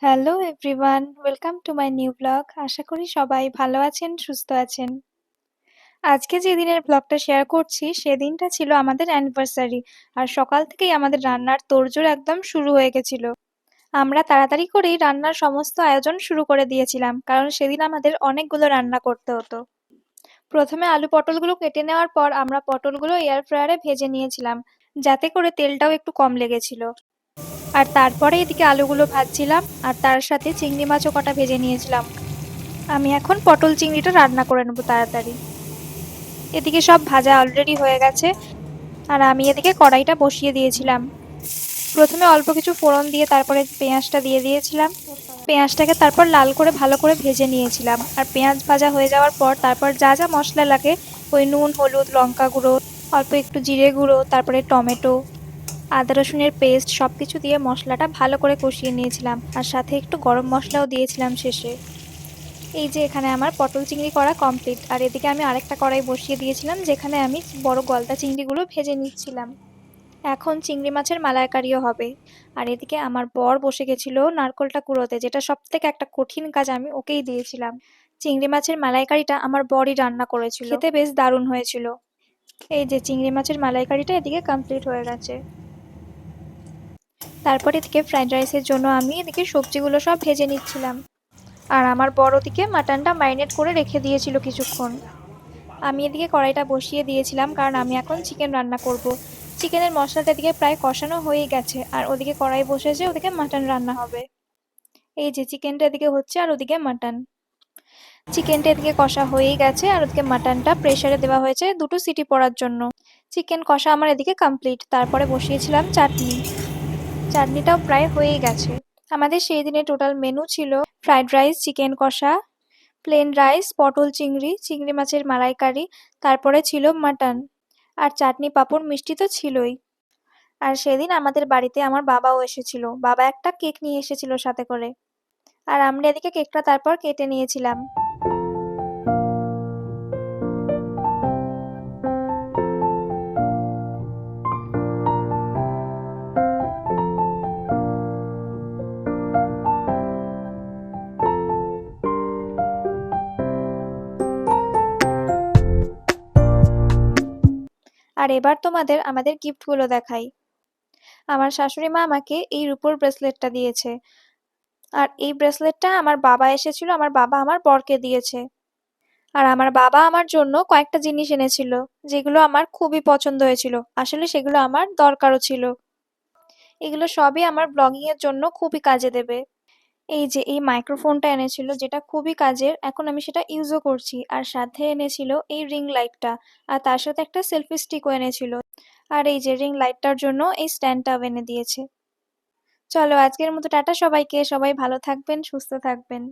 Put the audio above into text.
Hello everyone, welcome to my new blog. আশা করি সবাই ভালো আছেন, সুস্থ আছেন। আজকে যে দিনের ব্লগটা শেয়ার করছি সেদিনটা ছিল আমাদের অ্যানিভার্সারি, আর সকাল থেকেই আমাদের রান্নার তোড়জোড় একদম শুরু হয়ে গেছিল। আমরা তাড়াতাড়ি করেই রান্নার সমস্ত আয়োজন শুরু করে দিয়েছিলাম, কারণ সেদিন আমাদের অনেকগুলো রান্না করতে হতো। প্রথমে আলু পটলগুলো কেটে নেওয়ার পর আমরা পটলগুলো এয়ার ফ্রায়ারে ভেজে নিয়েছিলাম, যাতে করে তেলটাও একটু কম লেগেছিল। আর তারপরে এদিকে আলুগুলো ভাজছিলাম, আর তার সাথে চিংড়ি মাছও কটা ভেজে নিয়েছিলাম। আমি এখন পটল চিংড়িটা রান্না করে নেবো তাড়াতাড়ি। এদিকে সব ভাজা অলরেডি হয়ে গেছে, আর আমি এদিকে কড়াইটা বসিয়ে দিয়েছিলাম। প্রথমে অল্প কিছু ফোড়ন দিয়ে তারপরে পেঁয়াজটা দিয়ে দিয়েছিলাম। পেঁয়াজটাকে তারপর লাল করে ভালো করে ভেজে নিয়েছিলাম, আর পেঁয়াজ ভাজা হয়ে যাওয়ার পর তারপর যা যা মশলা লাগে, ওই নুন, হলুদ, লঙ্কা গুঁড়ো, অল্প একটু জিরে গুঁড়ো, তারপরে টমেটো, আদা রসুনের পেস্ট সবকিছু দিয়ে মশলাটা ভালো করে কষিয়ে নিয়েছিলাম, আর সাথে একটু গরম মশলাও দিয়েছিলাম শেষে। এই যে এখানে আমার পটল চিংড়ি করা কমপ্লিট, আর এদিকে আমি আরেকটা কড়াই বসিয়ে দিয়েছিলাম যেখানে আমি বড় গলদা চিংড়িগুলো ভেজে নিচ্ছিলাম। এখন চিংড়ি মাছের মালাইকারিও হবে। আর এদিকে আমার বর বসে গেছিল নারকোলটা কুড়োতে, যেটা সব থেকে একটা কঠিন কাজ আমি ওকেই দিয়েছিলাম। চিংড়ি মাছের মালাইকারিটা আমার বরই রান্না করেছিল, খেতে বেশ দারুণ হয়েছিল। এই যে চিংড়ি মাছের মালাইকারিটা এদিকে কমপ্লিট হয়ে গেছে। তারপর এদিকে ফ্রাইড রাইসের জন্য আমি এদিকে সবজিগুলো সব ভেজে নিচ্ছিলাম, আর আমার বড় দিকে মাটনটা ম্যারিনেট করে রেখে দিয়েছিল কিছুক্ষণ। আমি এদিকে কড়াইটা বসিয়ে দিয়েছিলাম, কারণ আমি এখন চিকেন রান্না করব। চিকেনের মশলাটা এদিকে প্রায় কষানো হয়েই গেছে, আর ওদিকে কড়াই বসেছে, ওদিকে মাটন রান্না হবে। এই যে চিকেনটা এদিকে হচ্ছে, আর ওদিকে মাটন। চিকেনটা এদিকে কষা হয়েই গেছে, আর ওদিকে মাটনটা প্রেসারে দেওয়া হয়েছে দুটো সিটি পড়ার জন্য। চিকেন কষা আমার এদিকে কমপ্লিট। তারপরে বসিয়েছিলাম চাটনি। চাটনিটাও প্রায় হয়েই গেছে। আমাদের সেই দিনে টোটাল মেনু ছিল ফ্রাইড রাইস, চিকেন কষা, প্লেন রাইস, পটল চিংড়ি, চিংড়ি মাছের মালাইকারি, তারপরে ছিল মাটন, আর চাটনি, পাঁপড়, মিষ্টি তো ছিলই। আর সেদিন আমাদের বাড়িতে আমার বাবাও এসেছিল। বাবা একটা কেক নিয়ে এসেছিল সাথে করে, আর আমরা এদিকে কেকটা তারপর কেটে নিয়েছিলাম। আর এবার তোমাদের আমাদের গিফটগুলো দেখাই। আমার শাশুড়ি মা আমাকে এই রূপোর ব্রেসলেটটা দিয়েছে, আর এই ব্রেসলেটটা আমার বাবা এসেছিল, আমার বাবা আমার বরকে দিয়েছে। আর আমার বাবা আমার জন্য কয়েকটা জিনিস এনেছিল, যেগুলো আমার খুবই পছন্দ হয়েছিল। আসলে সেগুলো আমার দরকারও ছিল। এগুলো সবই আমার ব্লগিং এর জন্য খুবই কাজে দেবে। এই যে এই মাইক্রোফোনটা এনেছিল, যেটা খুবই কাজের, এখন আমি সেটা ইউজও করছি। আর সাথে এনেছিল এই রিং লাইটটা, আর তার সাথে একটা সেলফি স্টিকও এনেছিল। আর এই যে রিং লাইটটার জন্য এই স্ট্যান্ডটাও এনে দিয়েছে। চলো আজকের মতো টাটা সবাইকে, সবাই ভালো থাকবেন, সুস্থ থাকবেন।